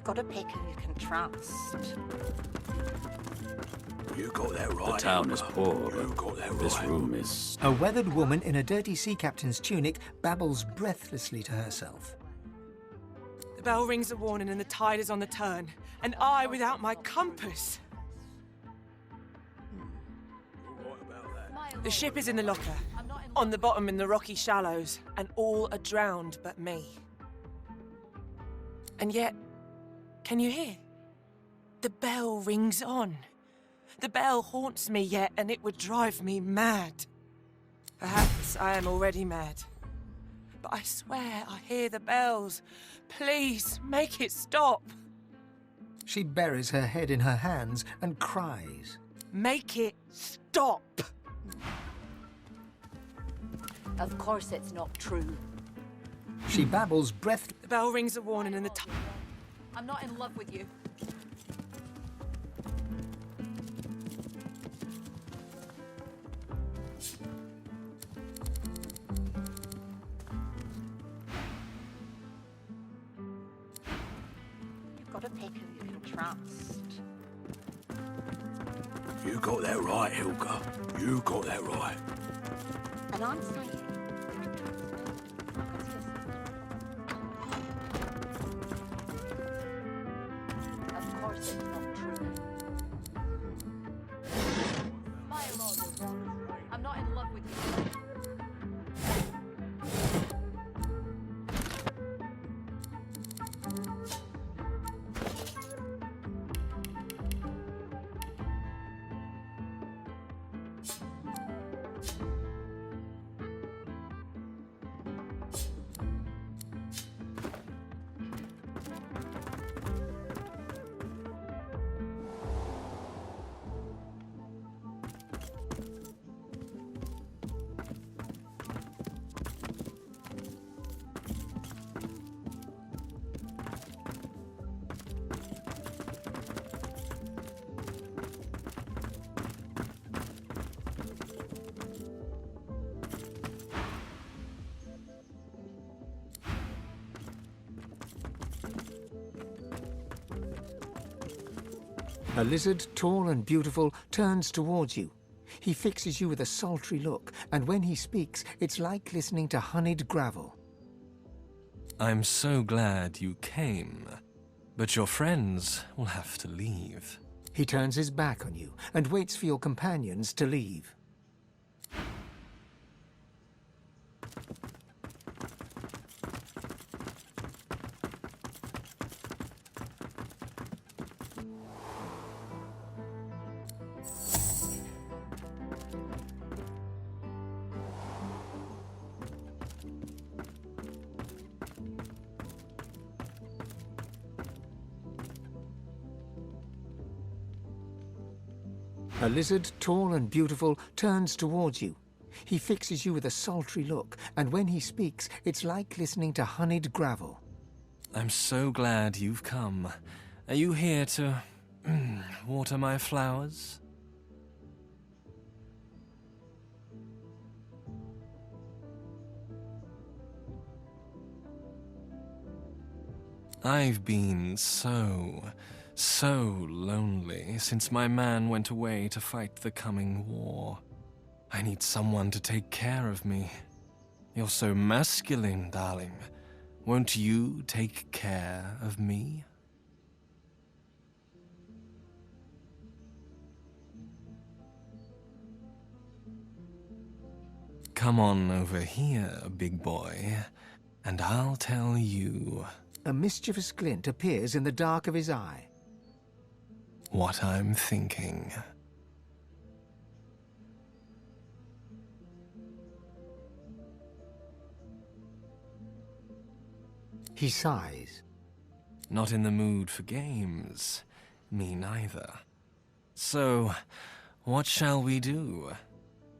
Gotta pick who you can trust. You got that right. The town is poor, You got that but this right. room is... A weathered woman in a dirty sea captain's tunic babbles breathlessly to herself. The bell rings a warning and the tide is on the turn. And I without my compass. The ship is in the locker, on the bottom in the rocky shallows, and all are drowned but me. And yet, can you hear? The bell rings on. The bell haunts me yet, and it would drive me mad. Perhaps I am already mad. But I swear I hear the bells. Please, make it stop. She buries her head in her hands and cries. Make it stop. Of course it's not true. She babbles The bell rings a warning and the I'm not in love with you. You've got to pick who you can trust. You got that right, Hilka. You got that right. And I'm saying... Of course it's not true. My lord, I'm not in love with you. A lizard, tall and beautiful, turns towards you. He fixes you with a sultry look, and when he speaks, it's like listening to honeyed gravel. I'm so glad you came, but your friends will have to leave. He turns his back on you and waits for your companions to leave. A lizard, tall and beautiful, turns towards you. He fixes you with a sultry look, and when he speaks, it's like listening to honeyed gravel. I'm so glad you've come. Are you here to water my flowers? I've been so lonely since my man went away to fight the coming war. I need someone to take care of me. You're so masculine, darling. Won't you take care of me? Come on over here, big boy, and I'll tell you... A mischievous glint appears in the dark of his eye. What I'm thinking. He sighs. Not in the mood for games. Me neither. So, what shall we do?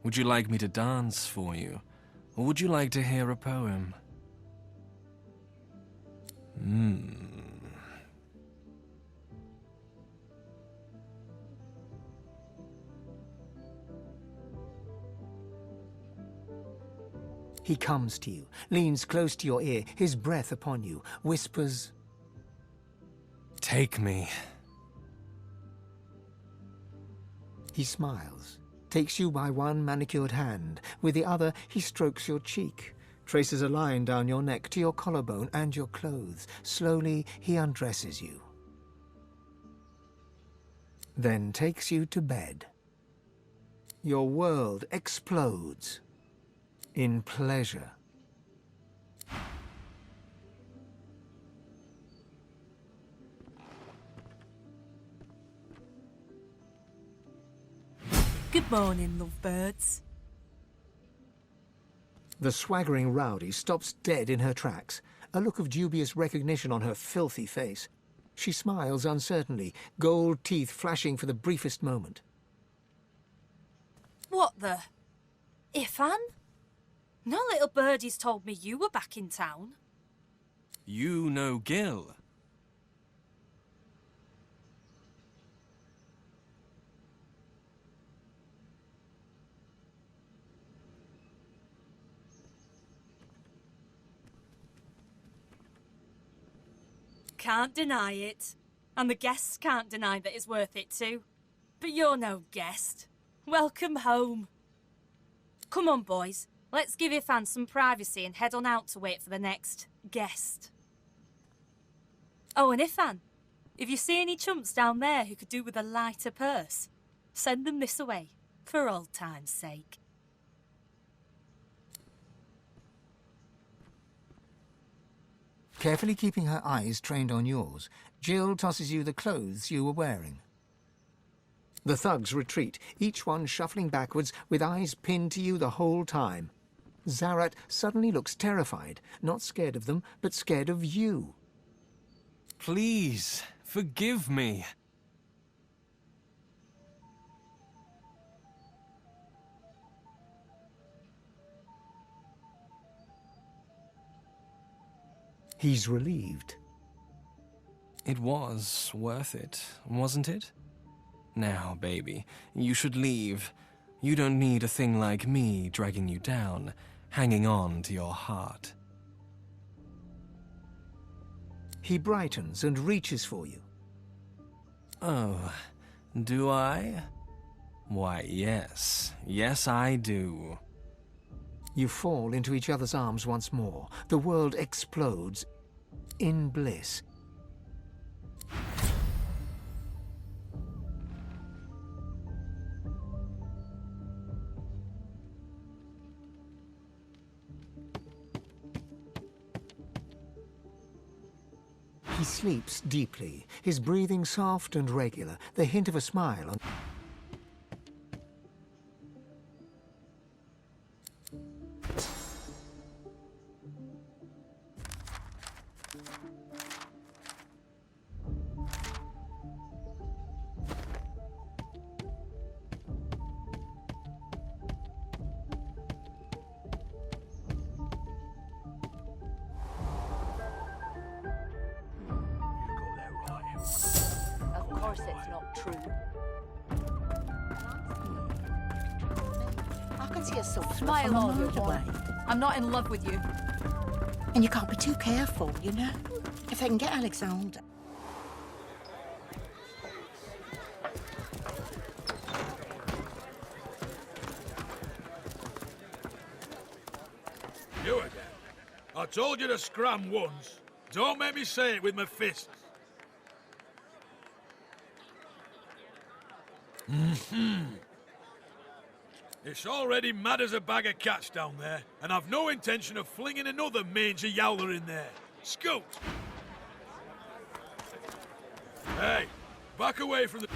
Would you like me to dance for you? Or would you like to hear a poem? He comes to you, leans close to your ear, his breath upon you, whispers, Take me. He smiles, takes you by one manicured hand. With the other, he strokes your cheek, traces a line down your neck to your collarbone and your clothes. Slowly, he undresses you. Then takes you to bed. Your world explodes in pleasure. Good morning, lovebirds. The swaggering rowdy stops dead in her tracks, a look of dubious recognition on her filthy face. She smiles uncertainly, gold teeth flashing for the briefest moment. What the? Ifan? No little birdies told me you were back in town. You know Gil. Can't deny it. And the guests can't deny that it's worth it too. But you're no guest. Welcome home. Come on, boys. Let's give Ifan some privacy and head on out to wait for the next guest. Oh, and Ifan, if you see any chumps down there who could do with a lighter purse, send them this away, for old time's sake. Carefully keeping her eyes trained on yours, Jill tosses you the clothes you were wearing. The thugs retreat, each one shuffling backwards with eyes pinned to you the whole time. Zarat suddenly looks terrified, not scared of them, but scared of you. Please, forgive me. He's relieved. It was worth it, wasn't it? Now, baby, you should leave. You don't need a thing like me dragging you down, hanging on to your heart. He brightens and reaches for you. Oh, do I? Why, yes. Yes, I do. You fall into each other's arms once more. The world explodes in bliss. He sleeps deeply, his breathing soft and regular, the hint of a smile on... Of course it's not true. I can see a silk Smile from a all you mile away. want. I'm not in love with you. And you can't be too careful, you know? If I can get Alexander. You again? I told you to scram once. Don't make me say it with my fists. It's already mad as a bag of cats down there, and I've no intention of flinging another mangy yowler in there. Scoot! Hey, back away from the...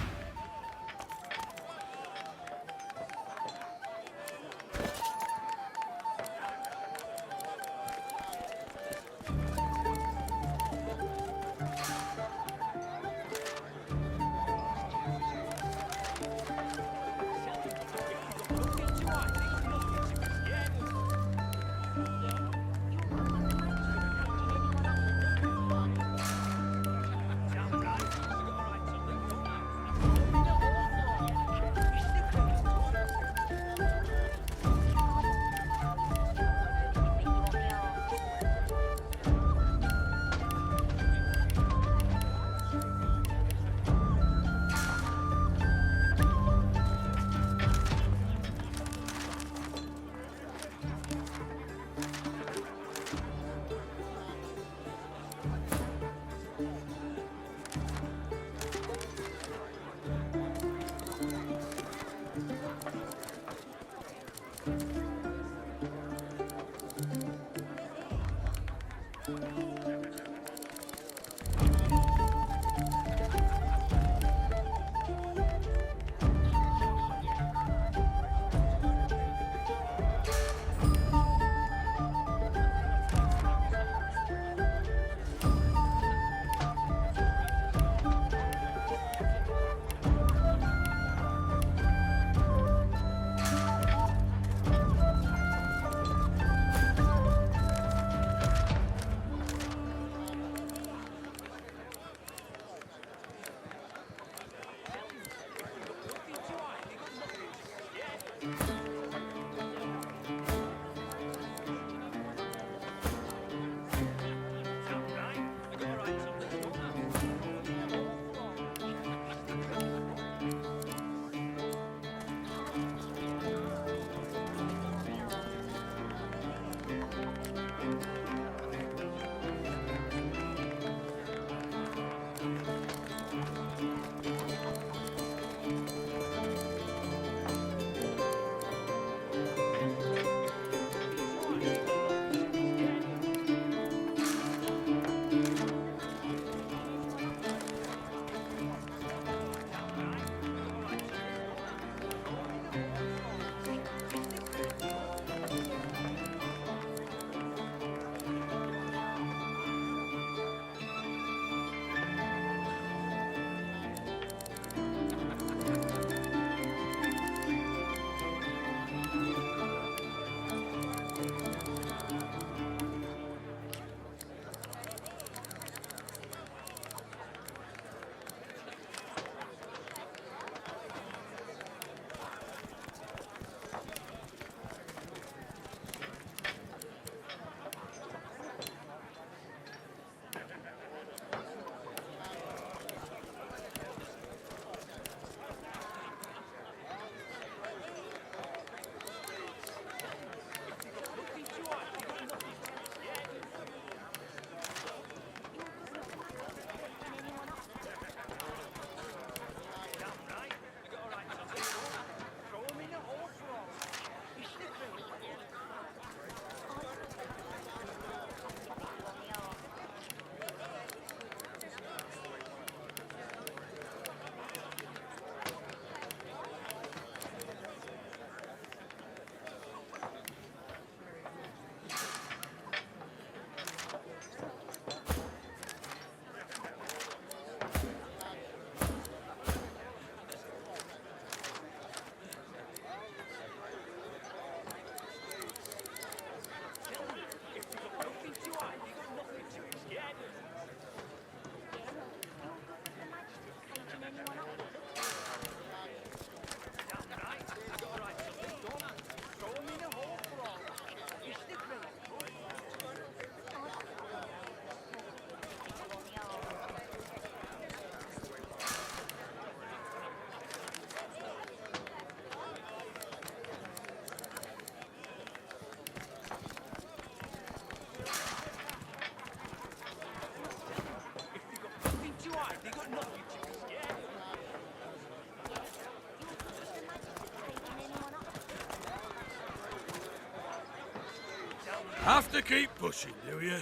Have to keep pushing, do you?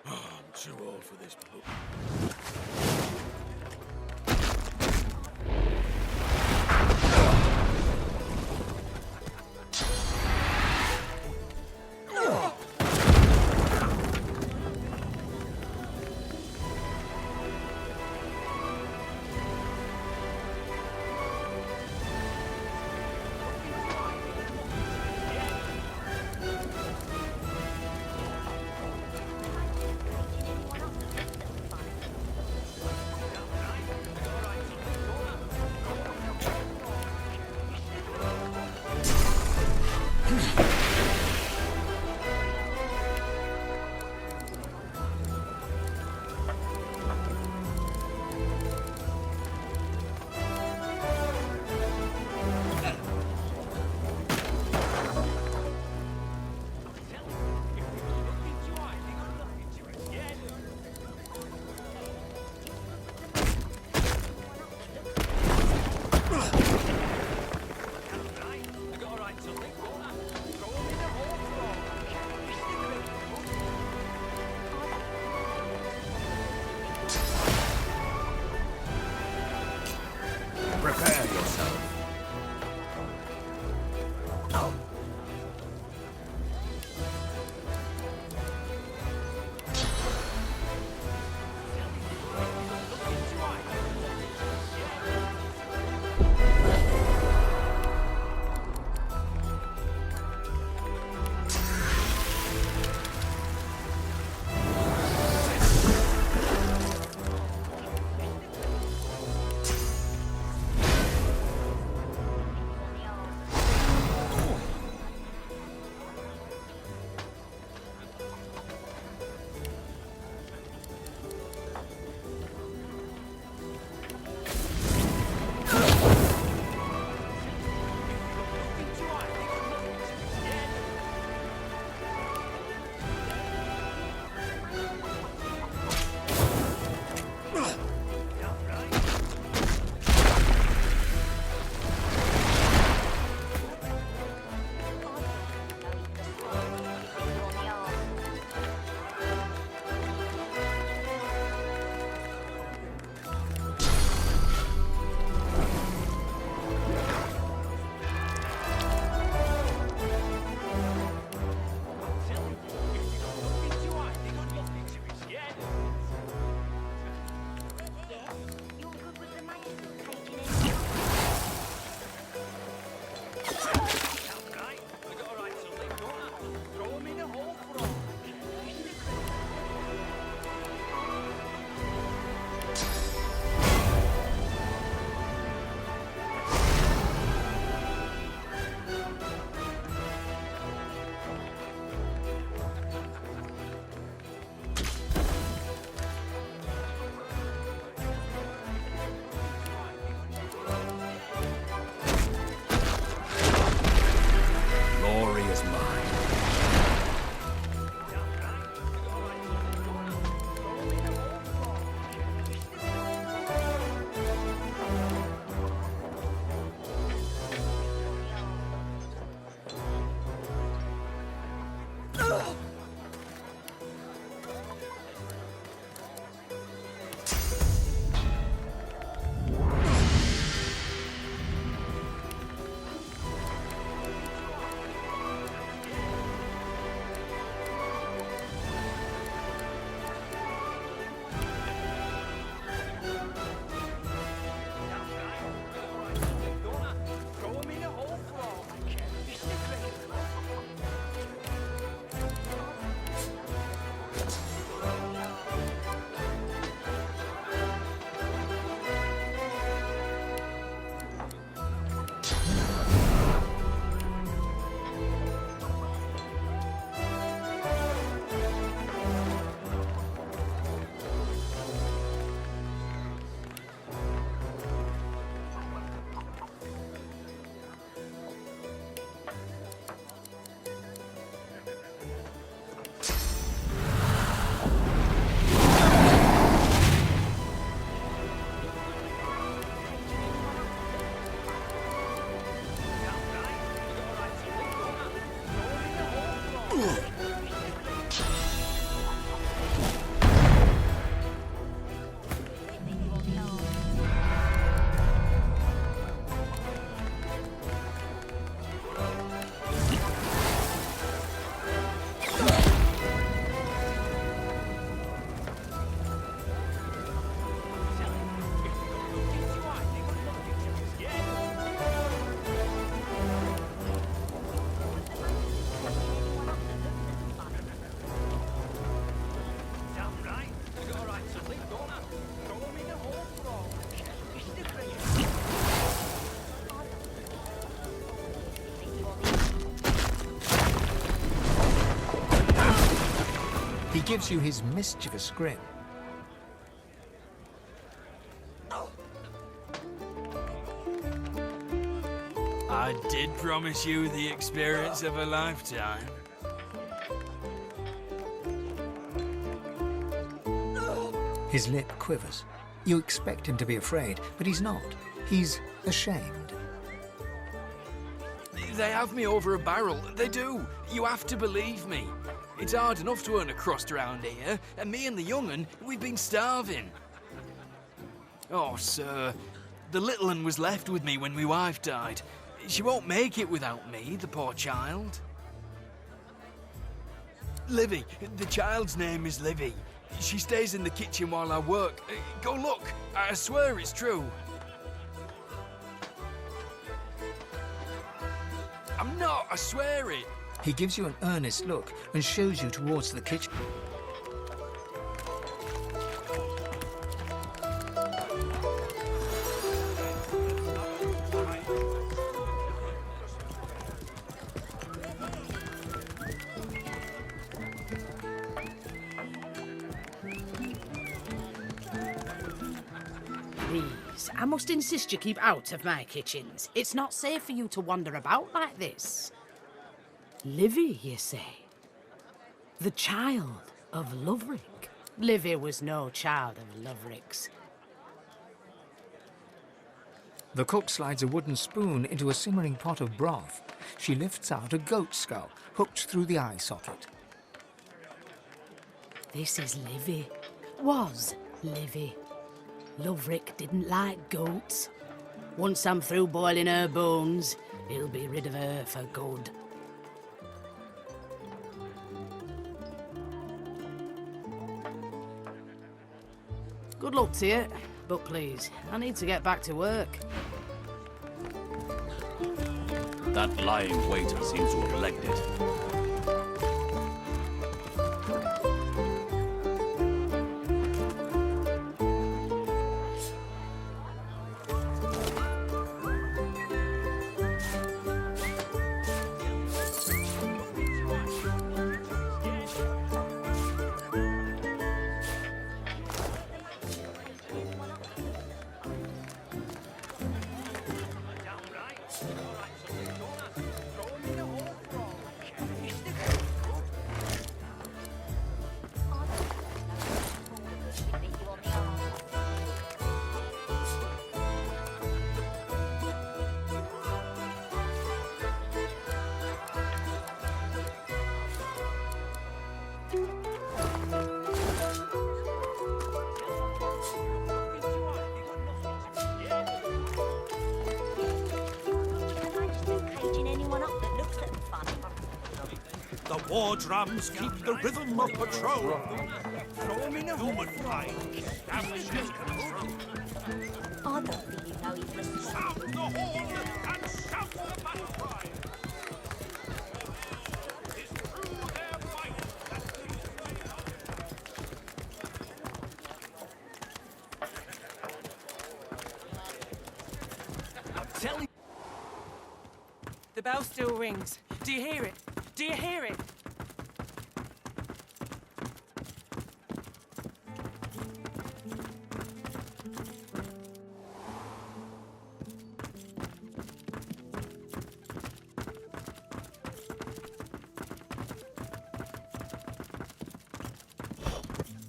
Oh, I'm too old for this book. Prepare yourself. gives you his mischievous grin. I did promise you the experience of a lifetime. His lip quivers. You expect him to be afraid, but he's not. He's ashamed. They have me over a barrel. They do. You have to believe me. It's hard enough to earn a crust around here, and me and the young'un, we've been starving. Oh, sir, the little un was left with me when my wife died. She won't make it without me, the poor child. Livy, the child's name is Livy. She stays in the kitchen while I work. Go look, I swear it's true. I'm not, I swear it. He gives you an earnest look and shows you towards the kitchen. Please, I must insist you keep out of my kitchens. It's not safe for you to wander about like this. Livy, you say? The child of Loverick? Livy was no child of Loverick's. The cook slides a wooden spoon into a simmering pot of broth. She lifts out a goat skull, hooked through the eye socket. This is Livy. Was Livy. Loverick didn't like goats. Once I'm through boiling her bones, he'll be rid of her for good. Good luck to you, but please, I need to get back to work. That lying waiter seems to have legged it. The war drums keep the rhythm of patrol. Humankind established its control. I don't think you know he's listening. Sound the horn and shout the battle cry. It's through their fight that I'm telling you. The bell still rings. Do you hear it? Do you hear it?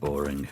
Boring.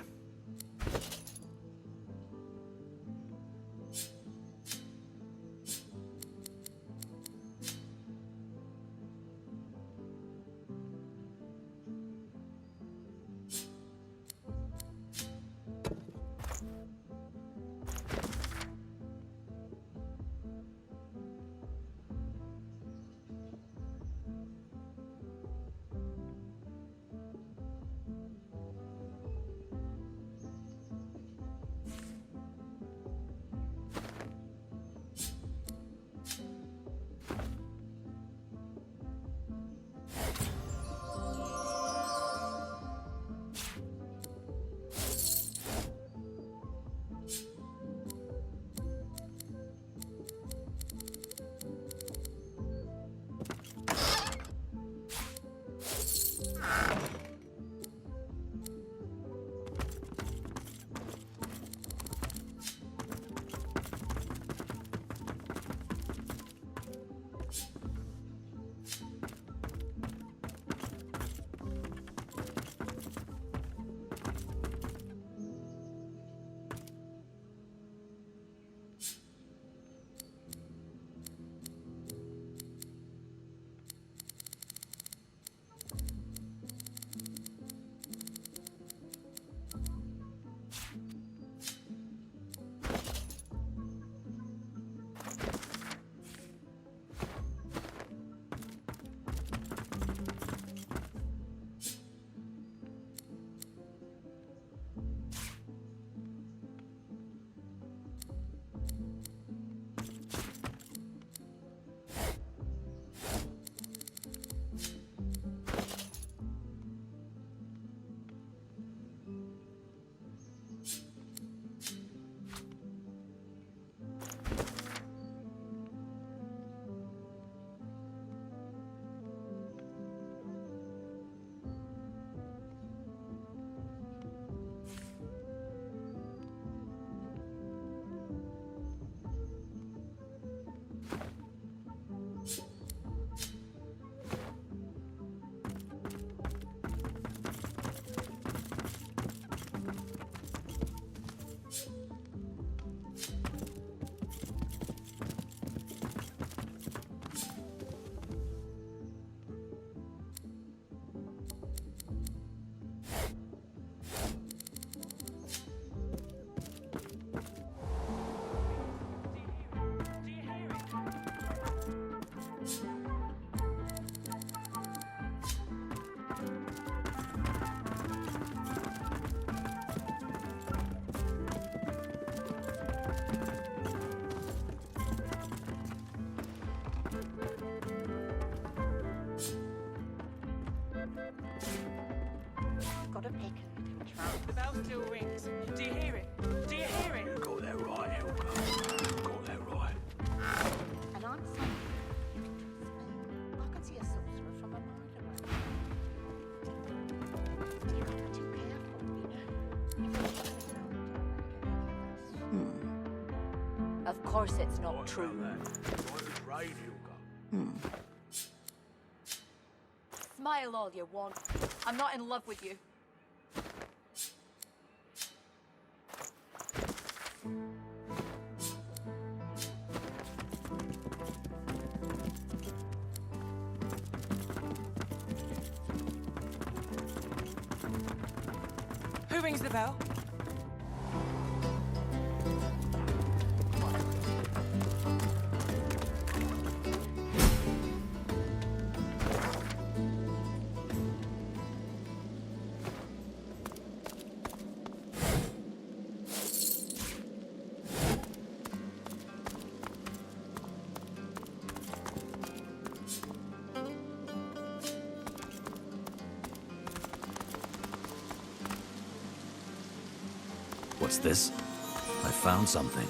still rings. Do you hear it? Do you hear it? You got that right, Helga. You got that right. And I'm saying, you can trust me. I can see a sorcerer from a mile away. You can't be too careful, you know. Of course it's not What true. about that? What was right, Helga? Smile all you want. I'm not in love with you. Who rings the bell? What's this? I found something.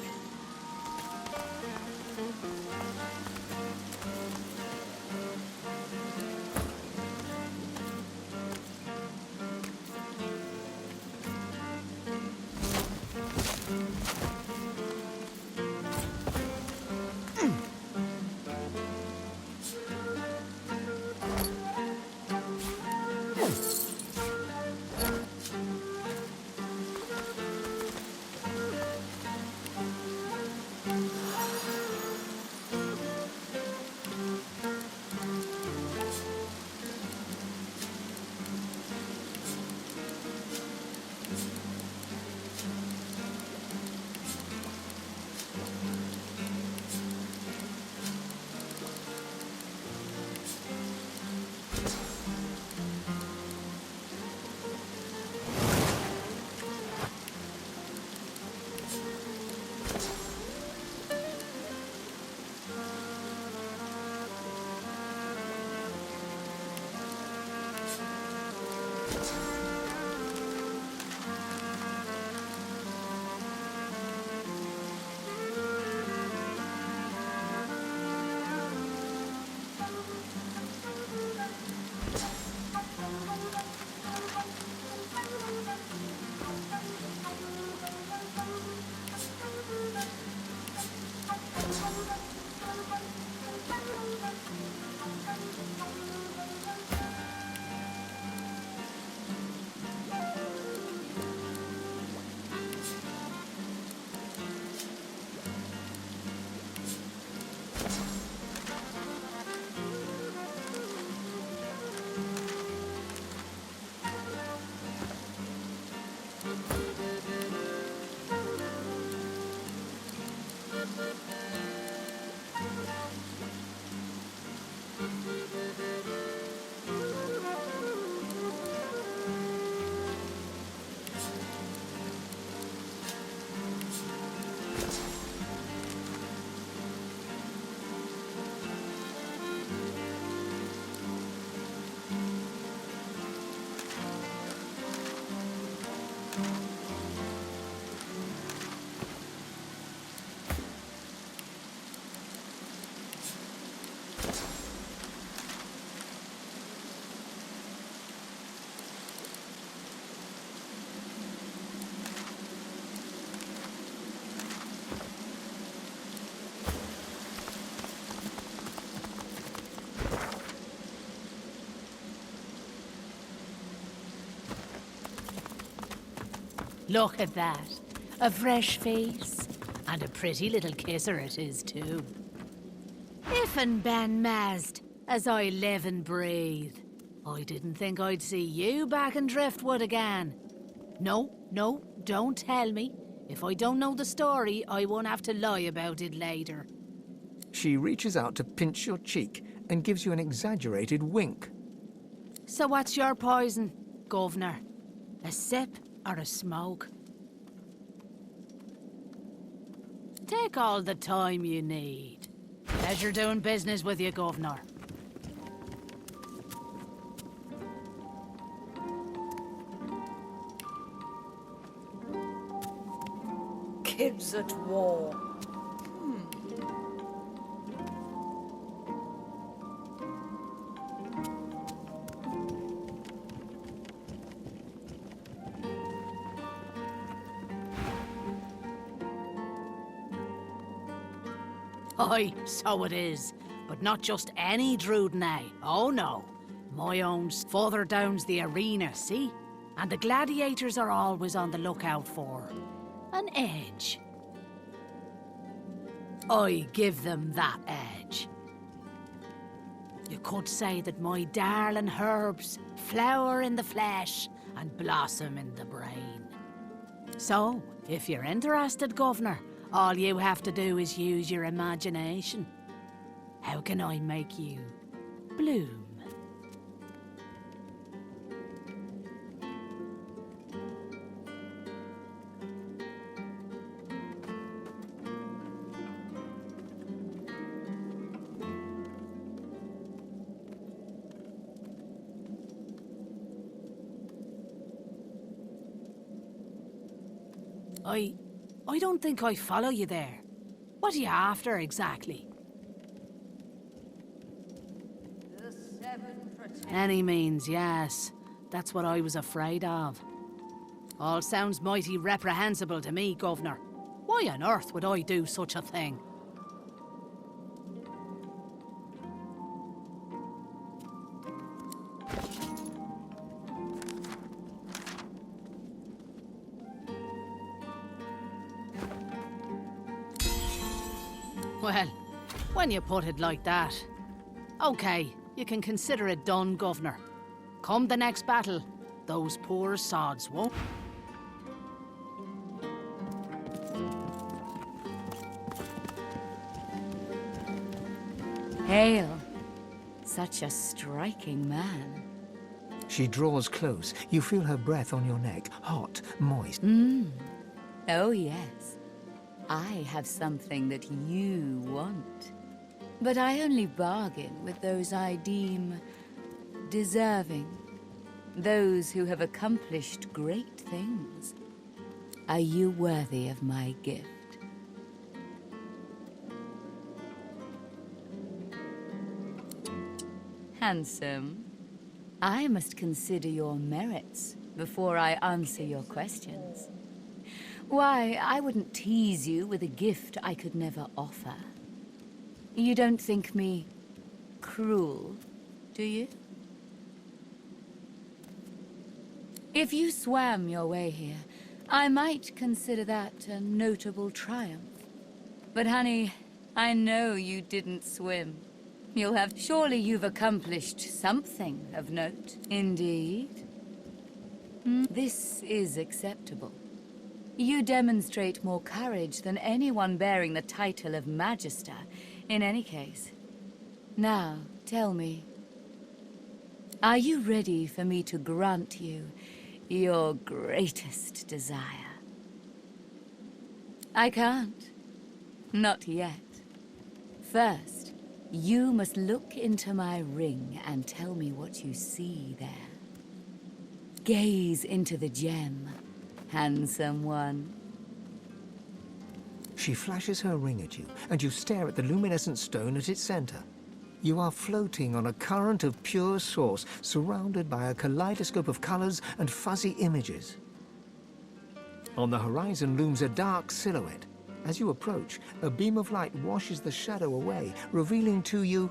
Look at that. A fresh face. And a pretty little kisser it is, too. If and Ben Mazd, as I live and breathe. I didn't think I'd see you back in Driftwood again. No, don't tell me. If I don't know the story, I won't have to lie about it later. She reaches out to pinch your cheek and gives you an exaggerated wink. So what's your poison, Governor? A sip or a smoke? Take all the time you need. Pleasure doing business with you, Governor. Kids at war. Aye, so it is. But not just any druid now. Oh no. My own's further down's the arena, see? And the gladiators are always on the lookout for an edge. I give them that edge. You could say that my darling herbs flower in the flesh and blossom in the brain. So, if you're interested, Governor, all you have to do is use your imagination. How can I make you bloom? I don't think I follow you there. What are you after, exactly? Any means, yes. That's what I was afraid of. All sounds mighty reprehensible to me, Governor. Why on earth would I do such a thing? Well, when you put it like that... Okay, you can consider it done, Governor. Come the next battle, those poor sods won't... Hail. Such a striking man. She draws close. You feel her breath on your neck, hot, moist. Oh, yes. I have something that you want. But I only bargain with those I deem deserving. Those who have accomplished great things. Are you worthy of my gift? Handsome. I must consider your merits before I answer your questions. Why, I wouldn't tease you with a gift I could never offer. You don't think me cruel, do you? If you swam your way here, I might consider that a notable triumph. But honey, I know you didn't swim. Surely you've accomplished something of note. Indeed. This is acceptable. You demonstrate more courage than anyone bearing the title of Magister, in any case. Now, tell me, are you ready for me to grant you your greatest desire? I can't. Not yet. First, you must look into my ring and tell me what you see there. Gaze into the gem, handsome one. She flashes her ring at you, and you stare at the luminescent stone at its center. You are floating on a current of pure source, surrounded by a kaleidoscope of colors and fuzzy images. On the horizon looms a dark silhouette. As you approach, a beam of light washes the shadow away, revealing to you...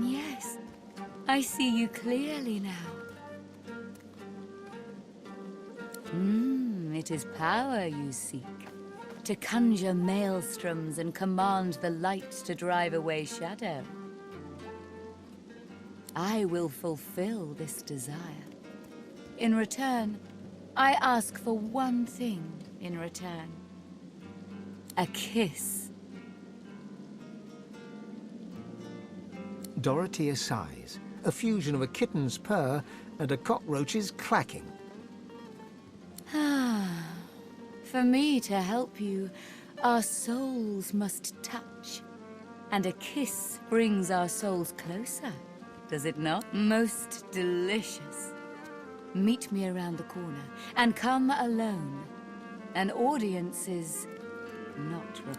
Yes. I see you clearly now. It is power you seek. To conjure maelstroms and command the light to drive away shadow. I will fulfill this desire. In return, I ask for one thing in return. A kiss. Dorotya sighs, a fusion of a kitten's purr and a cockroach's clacking. For me to help you, our souls must touch And a kiss brings our souls closer, does it not? Most delicious. Meet me around the corner, and come alone. An audience is not required.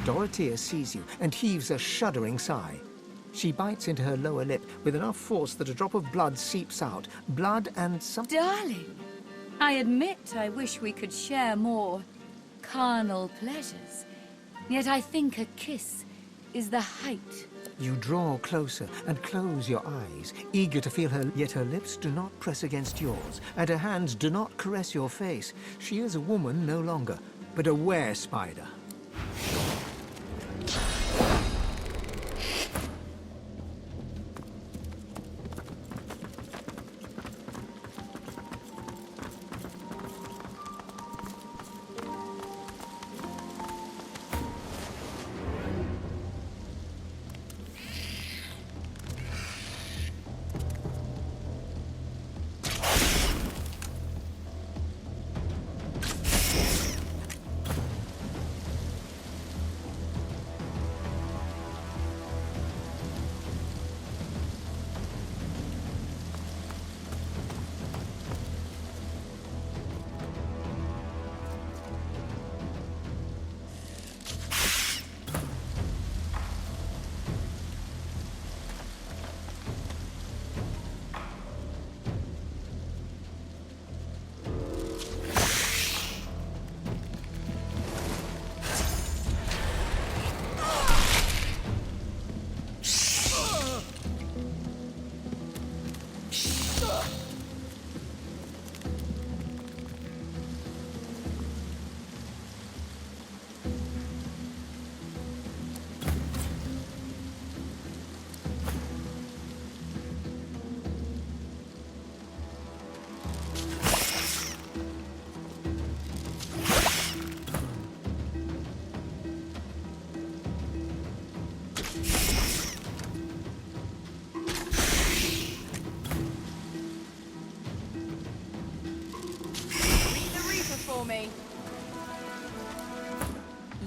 Dorotya sees you and heaves a shuddering sigh. She bites into her lower lip with enough force that a drop of blood seeps out. Blood and something... Darling, I admit I wish we could share more carnal pleasures. Yet I think a kiss is the height. You draw closer and close your eyes, eager to feel her, yet her lips do not press against yours, and her hands do not caress your face. She is a woman no longer, but a were-spider.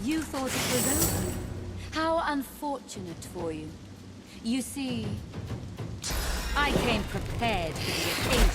You thought it was over. How unfortunate for you. You see, I came prepared for the occasion.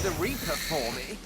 The Reaper for me?